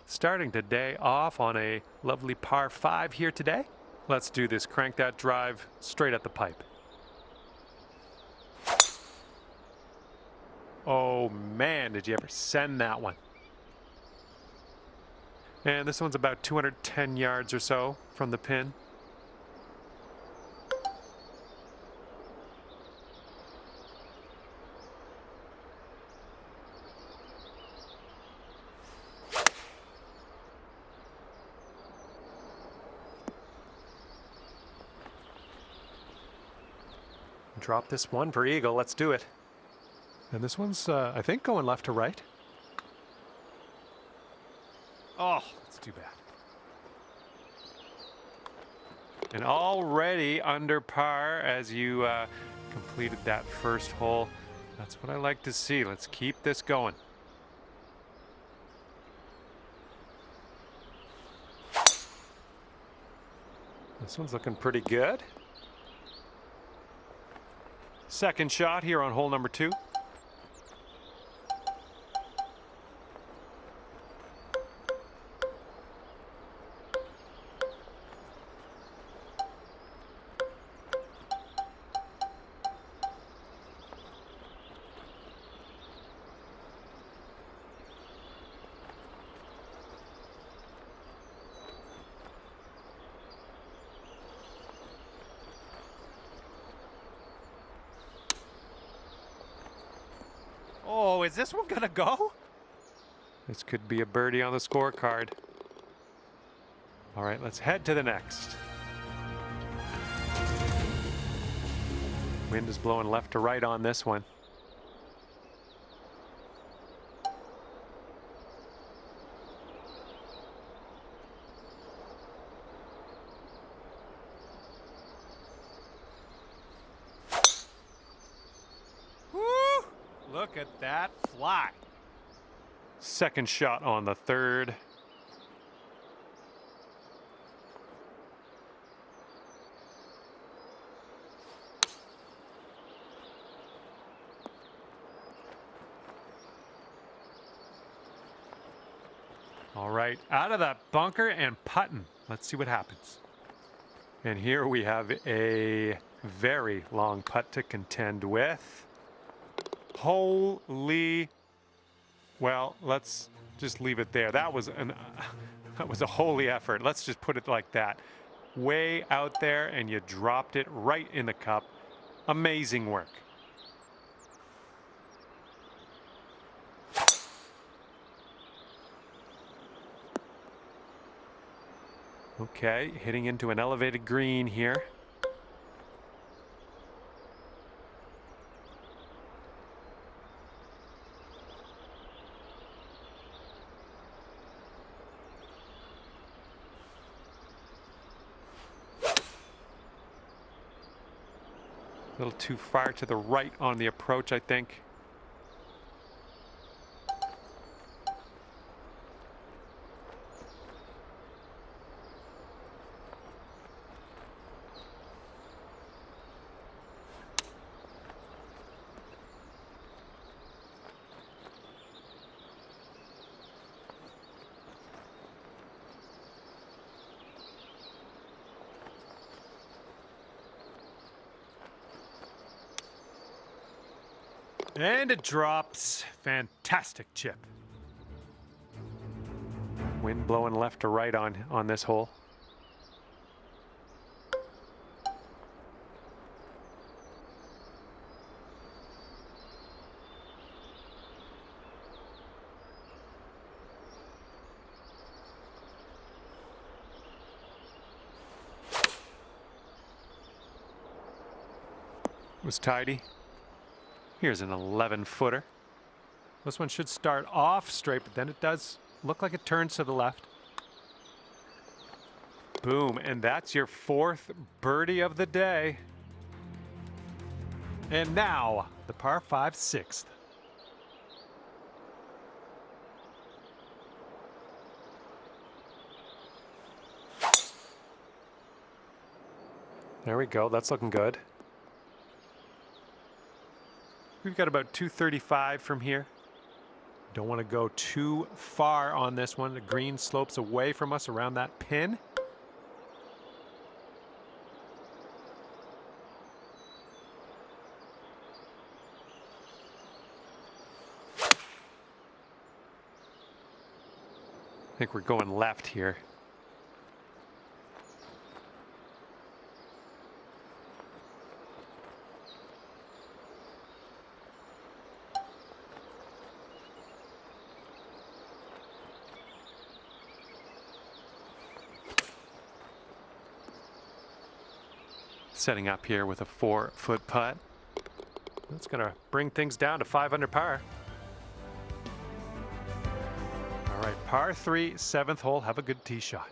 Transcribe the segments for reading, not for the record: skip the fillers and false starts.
Starting today off on a lovely par 5 here today. Let's do this. Crank that drive straight at the pipe. Oh man, did you ever send that one? And this one's about 210 yards or so from the pin. Drop this one for eagle. Let's do it. And this one's, I think, going left to right. Oh, that's too bad. And already under par as you completed that first hole. That's what I like to see. Let's keep this going. This one's looking pretty good. Second shot here on hole number 2. Oh, is this one gonna go? This could be a birdie on the scorecard. All right, let's head to the next. Wind is blowing left to right on this one. Look at that fly. Second shot on the third. All right, out of that bunker and putting. Let's see what happens. And here we have a very long putt to contend with. Holy, well, let's just leave it there. That was a holy effort. Let's just put it like that. Way out there, and you dropped it right in the cup. Amazing work. Okay, hitting into an elevated green here. A little too far to the right on the approach, I think. And it drops. Fantastic chip. Wind blowing left to right on this hole. It was tidy. Here's an 11-footer. This one should start off straight, but then it does look like it turns to the left. Boom, and that's your 4th birdie of the day. And now, the par 5 6th. There we go, that's looking good. We've got about 235 from here. Don't want to go too far on this one. The green slopes away from us around that pin. I think we're going left here. Setting up here with a 4-foot putt. That's going to bring things down to 5 under par. All right, par 3, 7th hole. Have a good tee shot.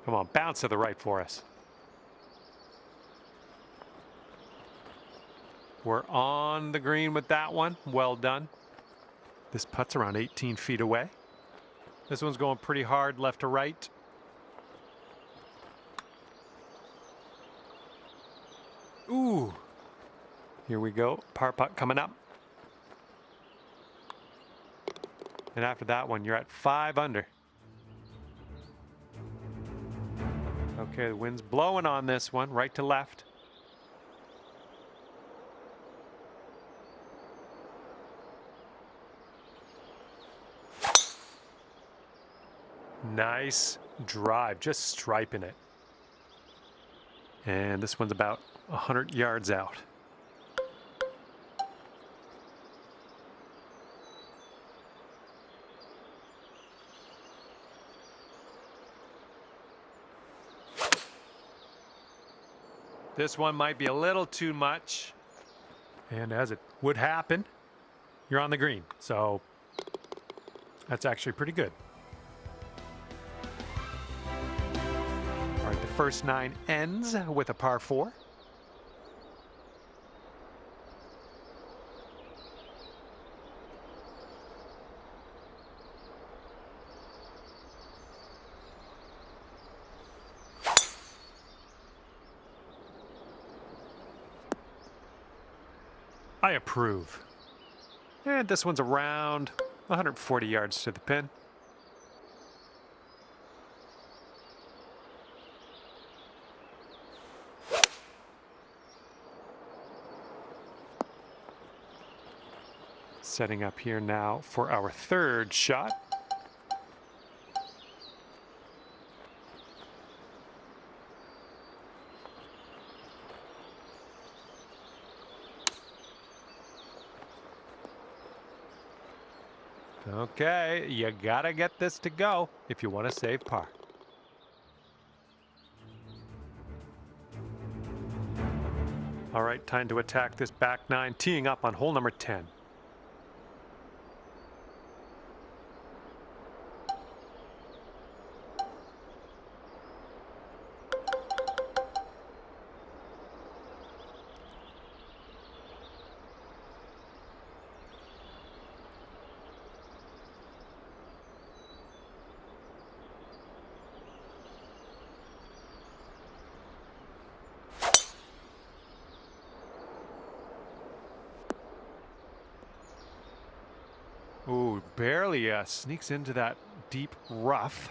Come on, bounce to the right for us. We're on the green with that one. Well done. This putt's around 18 feet away. This one's going pretty hard left to right. Ooh. Here we go. Par putt coming up. And after that one, you're at 5 under. Okay, the wind's blowing on this one, right to left. Nice drive, just striping it. And this one's about 100 yards out. This one might be a little too much. And as it would happen, you're on the green. So that's actually pretty good. All right, the first 9 ends with a par 4. I approve. And this one's around 140 yards to the pin. Setting up here now for our 3rd shot. Okay, you gotta get this to go if you want to save par. All right, time to attack this back 9, teeing up on hole number 10. Ooh, barely sneaks into that deep rough.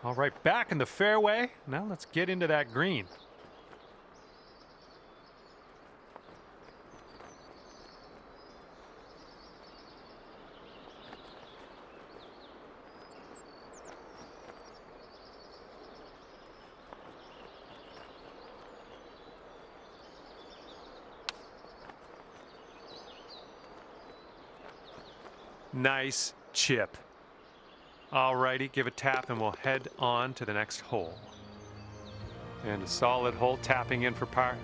All right, back in the fairway. Now let's get into that green. Nice chip. Alrighty, give a tap and we'll head on to the next hole. And a solid hole, tapping in for par.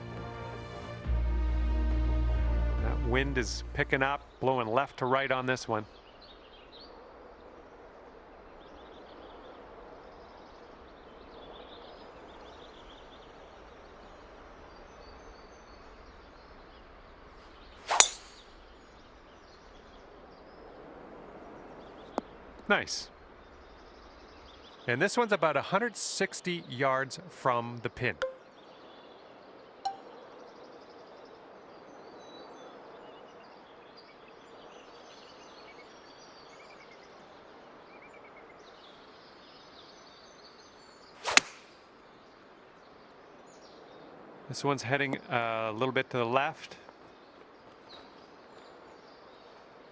Wind is picking up, blowing left to right on this one. Nice. And this one's about 160 yards from the pin. This one's heading a little bit to the left.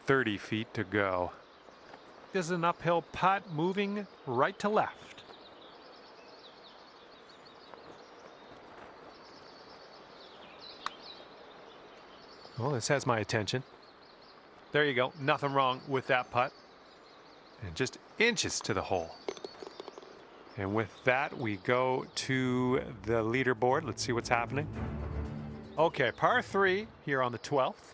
30 feet to go. This is an uphill putt moving right to left. Well, this has my attention. There you go. Nothing wrong with that putt. And just inches to the hole. And with that, we go to the leaderboard. Let's see what's happening. Okay, par 3 here on the 12th.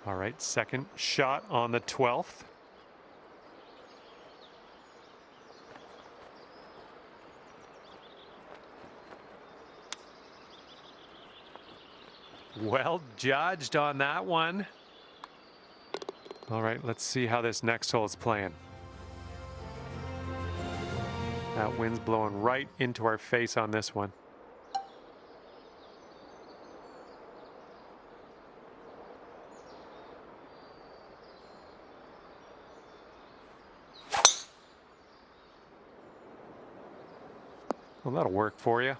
All right, second shot on the 12th. Well judged on that one. All right, let's see how this next hole is playing. That wind's blowing right into our face on this one. Well, that'll work for you.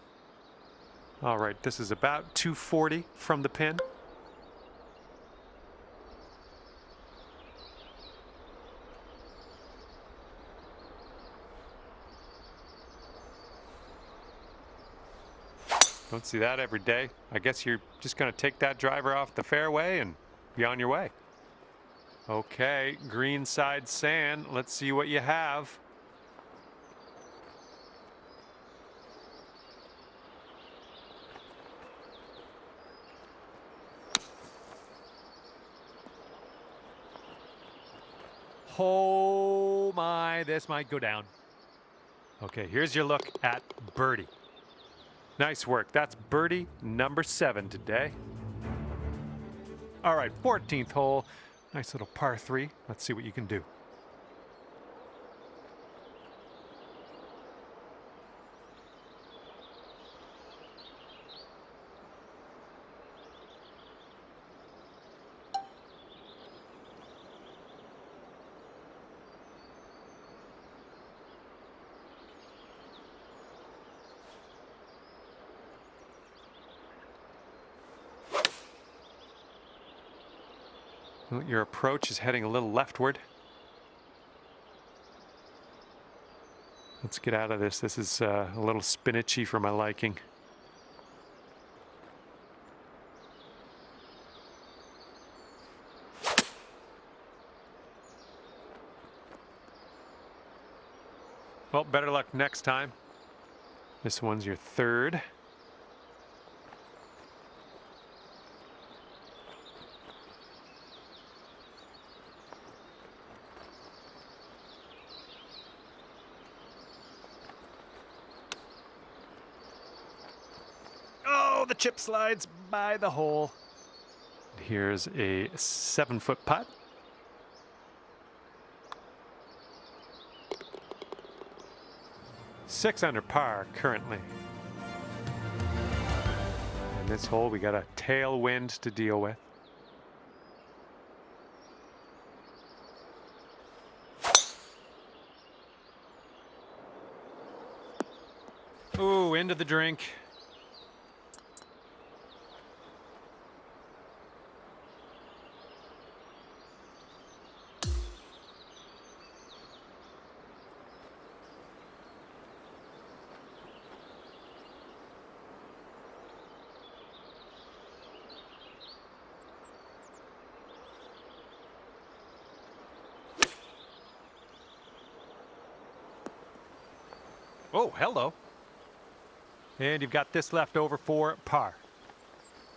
All right, this is about 240 from the pin. Don't see that every day. I guess you're just going to take that driver off the fairway and be on your way. Okay, green side sand. Let's see what you have. Oh my, this might go down. Okay, here's your look at birdie. Nice work. That's birdie number 7 today. All right, 14th hole. Nice little par 3. Let's see what you can do. Well, your approach is heading a little leftward. Let's get out of this. This is a little spinachy for my liking. Well, better luck next time. This one's your 3rd. The chip slides by the hole. Here's a 7-foot putt. Six under par currently. In this hole, we got a tailwind to deal with. Ooh, into the drink. Oh, hello. And you've got this left over for par.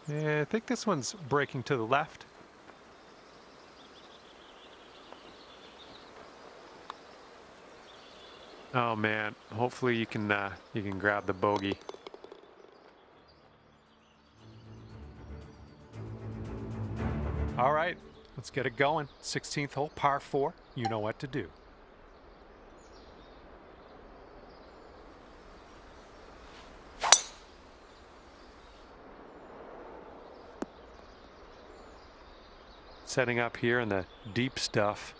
I think this one's breaking to the left. Oh man, hopefully you can grab the bogey. All right, let's get it going. 16th hole, par 4. You know what to do. Setting up here in the deep stuff.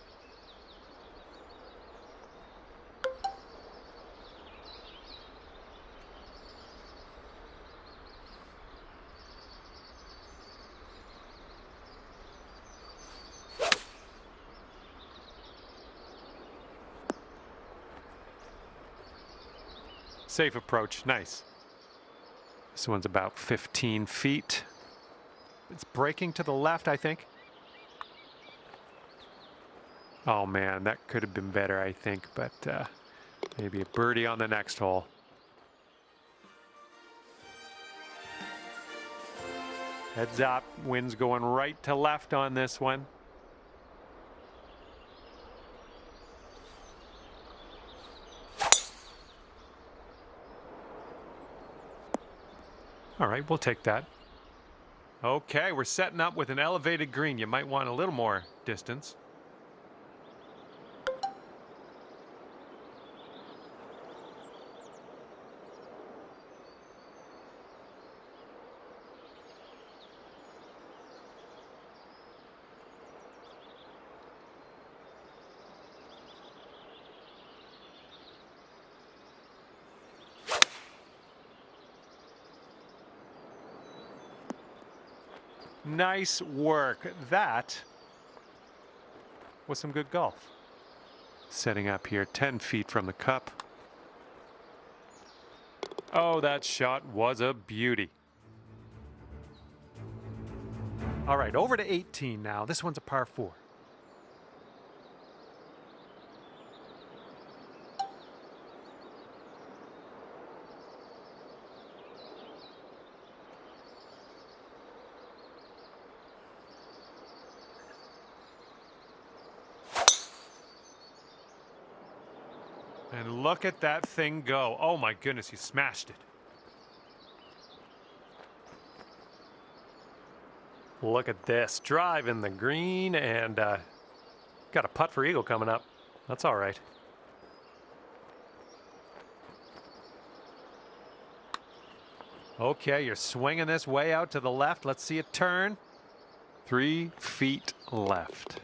Safe approach, nice. This one's about 15 feet. It's breaking to the left, I think. Oh man, that could have been better, I think, but maybe a birdie on the next hole. Heads up, wind's going right to left on this one. All right, we'll take that. Okay, we're setting up with an elevated green. You might want a little more distance. Nice work. That was some good golf. Setting up here 10 feet from the cup. Oh, that shot was a beauty. All right, over to 18 now. This one's a par 4. And look at that thing go. Oh my goodness, he smashed it. Look at this, driving the green, and got a putt for eagle coming up. That's all right. Okay, you're swinging this way out to the left. Let's see it turn. 3 feet left.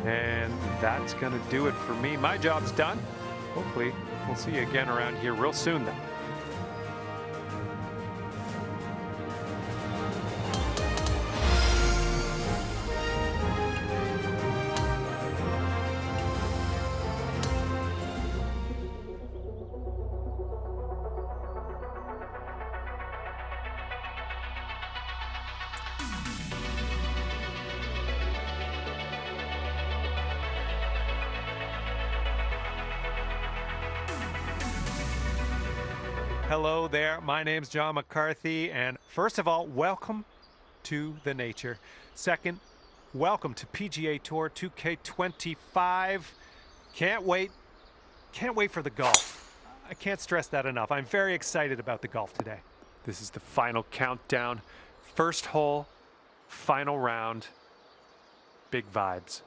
And that's going to do it for me. My job's done. Hopefully, we'll see you again around here real soon then. Hello there, my name's John McCarthy, and first of all, welcome to the nature. Second, welcome to PGA Tour 2K25. Can't wait for the golf. I can't stress that enough. I'm very excited about the golf today. This is the final countdown. First hole, final round, big vibes.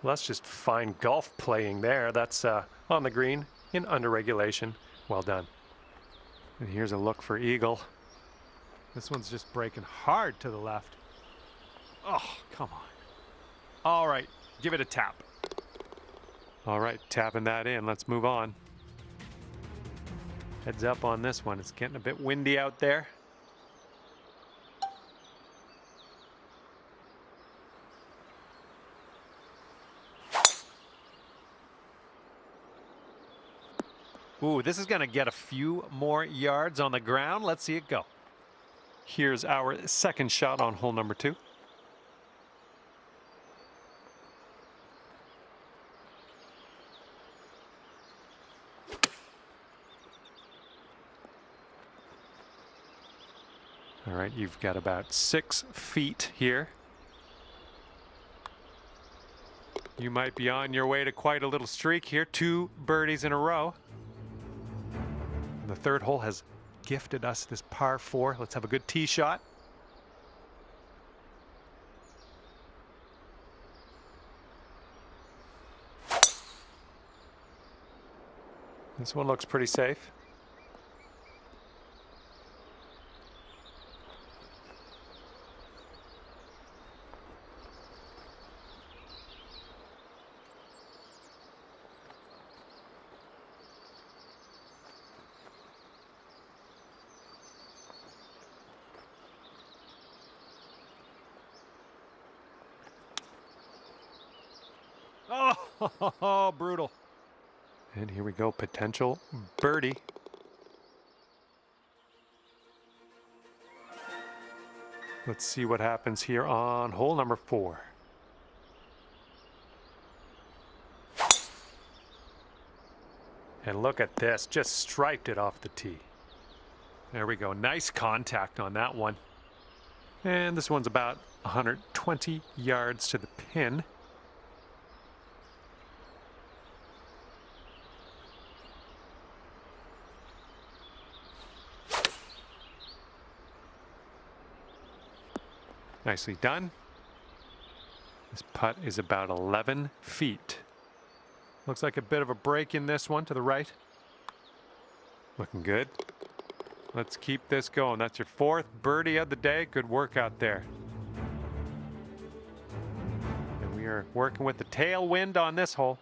Let's just find golf playing there. That's on the green in under regulation. Well done. And here's a look for eagle. This one's just breaking hard to the left. Oh, come on. All right, give it a tap. All right, tapping that in. Let's move on. Heads up on this one. It's getting a bit windy out there. Ooh, this is going to get a few more yards on the ground. Let's see it go. Here's our second shot on hole number 2. All right, you've got about 6 feet here. You might be on your way to quite a little streak here. 2 birdies in a row. The third hole has gifted us this par 4. Let's have a good tee shot. This one looks pretty safe. Oh, brutal. And here we go, potential birdie. Let's see what happens here on hole number 4. And look at this, just striped it off the tee. There we go, nice contact on that one. And this one's about 120 yards to the pin. Nicely done. This putt is about 11 feet. Looks like a bit of a break in this one to the right. Looking good. Let's keep this going. That's your 4th birdie of the day. Good work out there. And we are working with the tailwind on this hole.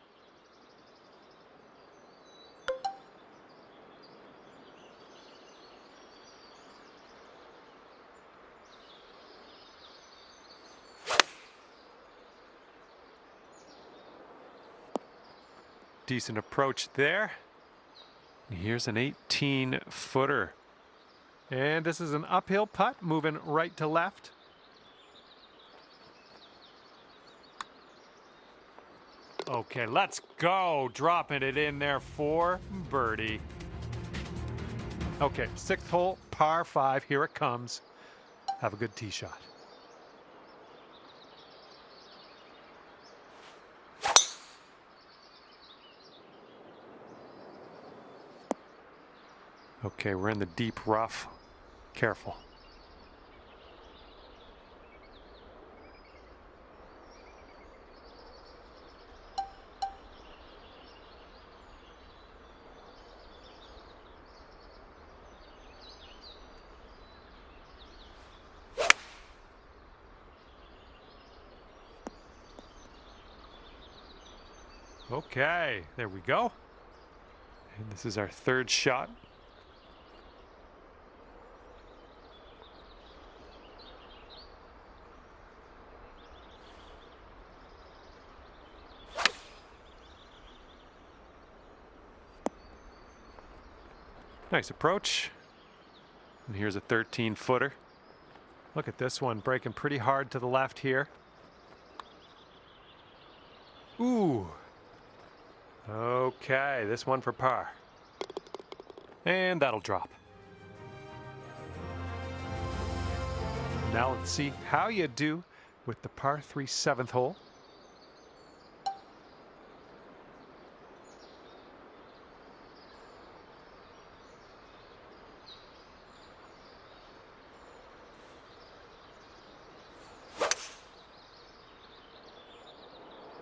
Decent approach there. And here's an 18-footer. And this is an uphill putt, moving right to left. Okay, let's go. Dropping it in there for birdie. Okay, 6th hole, par 5. Here it comes. Have a good tee shot. Okay, we're in the deep rough. Careful. Okay, there we go. And this is our 3rd shot. Nice approach. And here's a 13-footer. Look at this one, breaking pretty hard to the left here. Ooh. Okay, this one for par. And that'll drop. Now let's see how you do with the par 3 7th hole.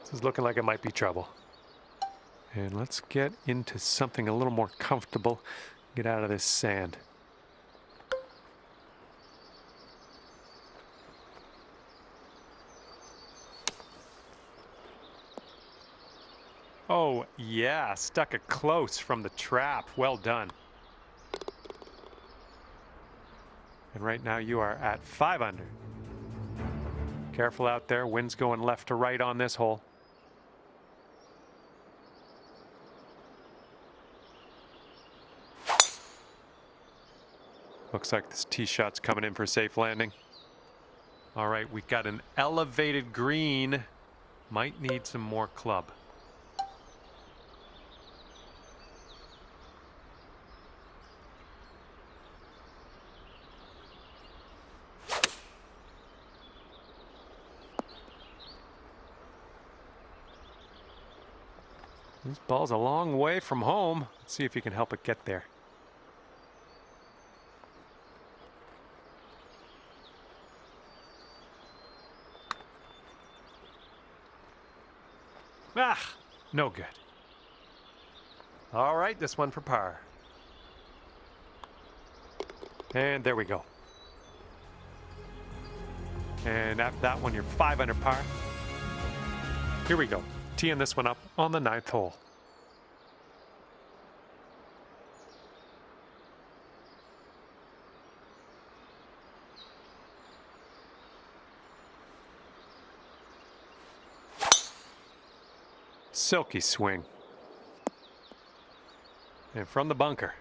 This is looking like it might be trouble. And let's get into something a little more comfortable. Get out of this sand. Oh, yeah, stuck it close from the trap. Well done. And right now you are at 5 under. Careful out there. Wind's going left to right on this hole. Looks like this tee shot's coming in for a safe landing. All right, we got an elevated green. Might need some more club. This ball's a long way from home. Let's see if you can help it get there. Ah, no good. All right, this one for par. And there we go. And after that one, you're 5 under par. Here we go. Teeing this one up on the 9th hole. Silky swing. And from the bunker.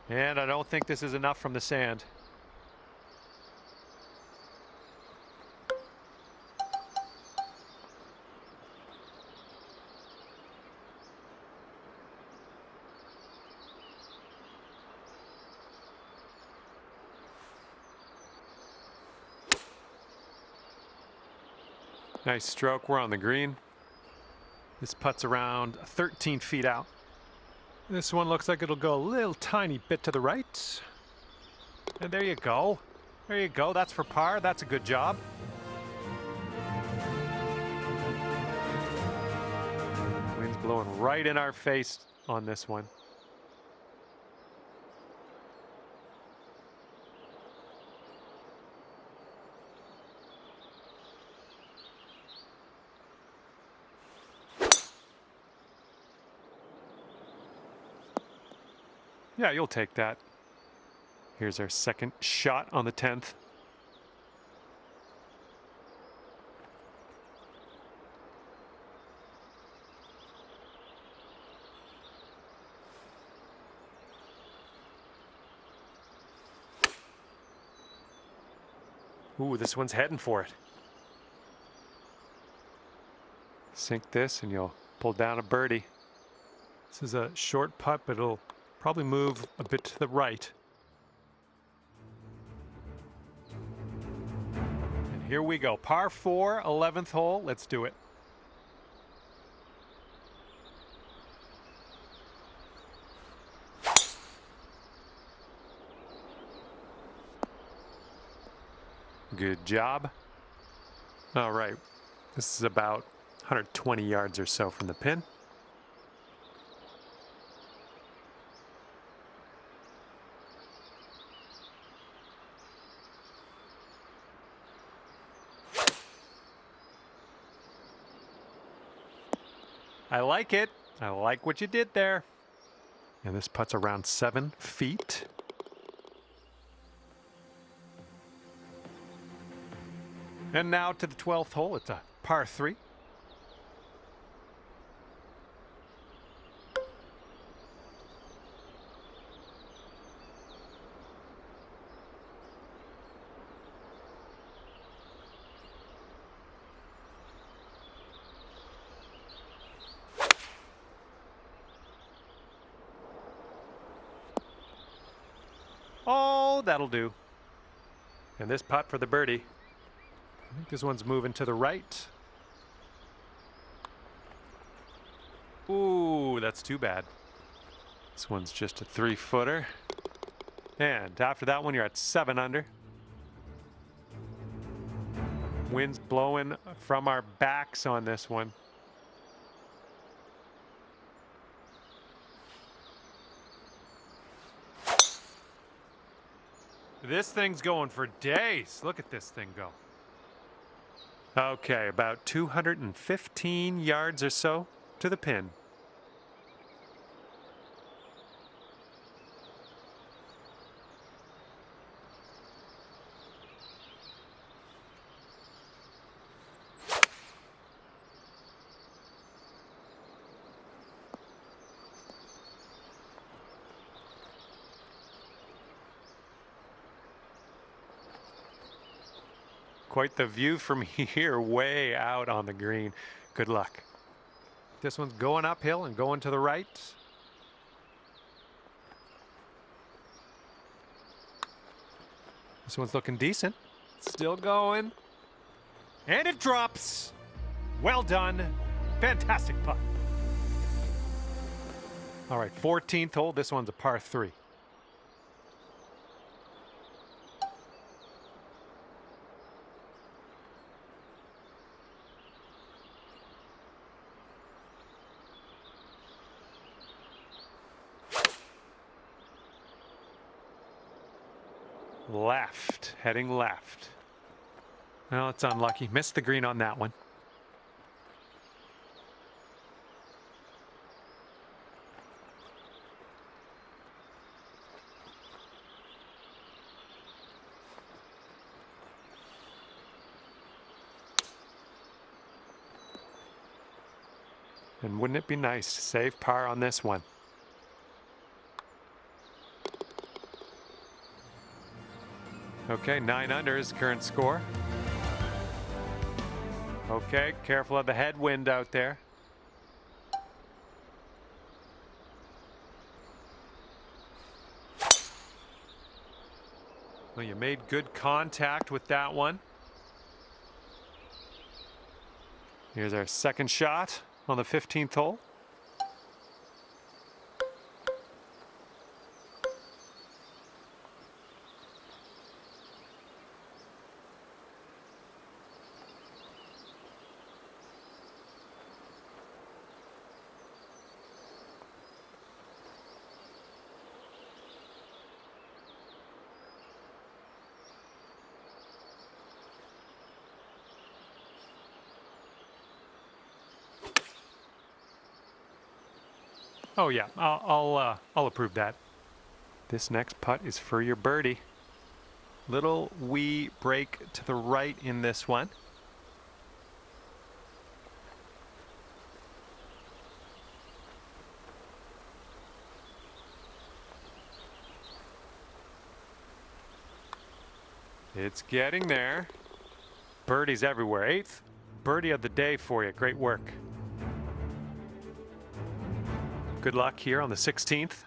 And I don't think this is enough from the sand. Nice stroke. We're on the green. This putt's around 13 feet out. This one looks like it'll go a little tiny bit to the right. And there you go. There you go. That's for par. That's a good job. Wind's blowing right in our face on this one. Yeah, you'll take that. Here's our second shot on the 10th. Ooh, this one's heading for it. Sink this and you'll pull down a birdie. This is a short putt, but it'll probably move a bit to the right. And here we go. Par 4, 11th hole. Let's do it. Good job. All right. This is about 120 yards or so from the pin. I like it. I like what you did there. And this putt's around 7 feet. And now to the 12th hole. It's a par 3. Oh, that'll do. And this putt for the birdie. I think this one's moving to the right. Ooh, that's too bad. This one's just a 3-footer. And after that one, you're at 7 under. Wind's blowing from our backs on this one. This thing's going for days. Look at this thing go. Okay, about 215 yards or so to the pin. Quite the view from here, way out on the green. Good luck. This one's going uphill and going to the right. This one's looking decent. Still going. And it drops. Well done. Fantastic putt. All right, 14th hole. This one's a par 3. Left, heading left. Well, it's unlucky. Missed the green on that one. And wouldn't it be nice to save par on this one? Okay, 9 under is the current score. Okay, careful of the headwind out there. Well, you made good contact with that one. Here's our second shot on the 15th hole. Oh yeah, I'll approve that. This next putt is for your birdie. Little wee break to the right in this one. It's getting there. Birdies everywhere. 8th birdie of the day for you. Great work. Good luck here on the 16th.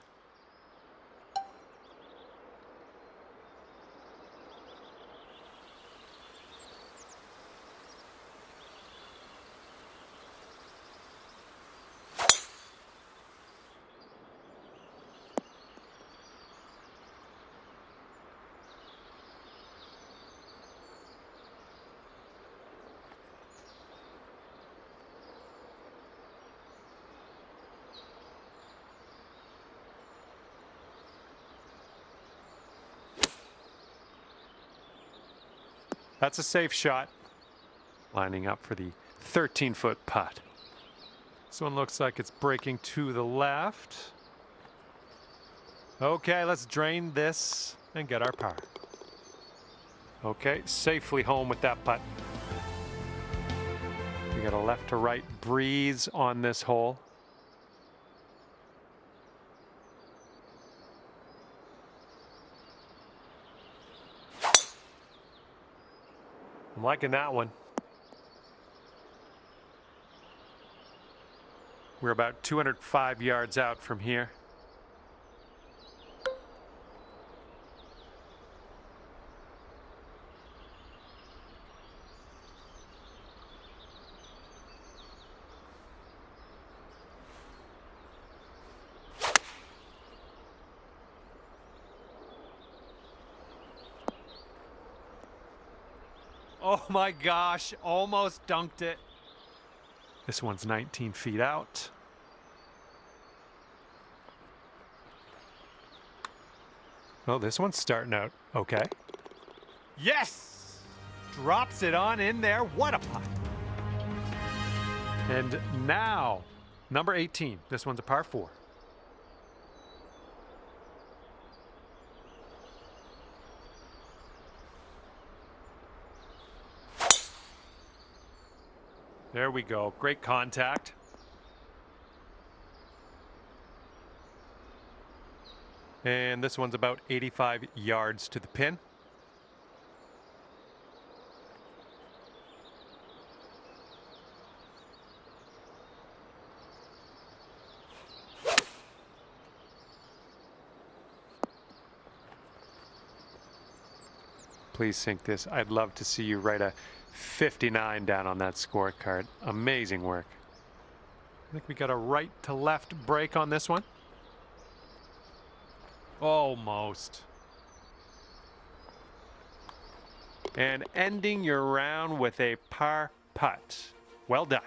That's a safe shot. Lining up for the 13-foot putt. This one looks like it's breaking to the left. Okay, let's drain this and get our par. Okay, safely home with that putt. We got a left to right breeze on this hole. I'm liking that one. We're about 205 yards out from here. Oh my gosh, almost dunked it. This one's 19 feet out. Oh, this one's starting out okay. Yes! Drops it on in there. What a putt. And now, number 18. This one's a par 4. There we go. Great contact. And this one's about 85 yards to the pin. Please sink this. I'd love to see you write a 59 down on that scorecard. Amazing work. I think we got a right to left break on this one. Almost. And ending your round with a par putt. Well done.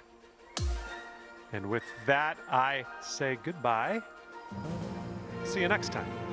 And with that, I say goodbye. See you next time.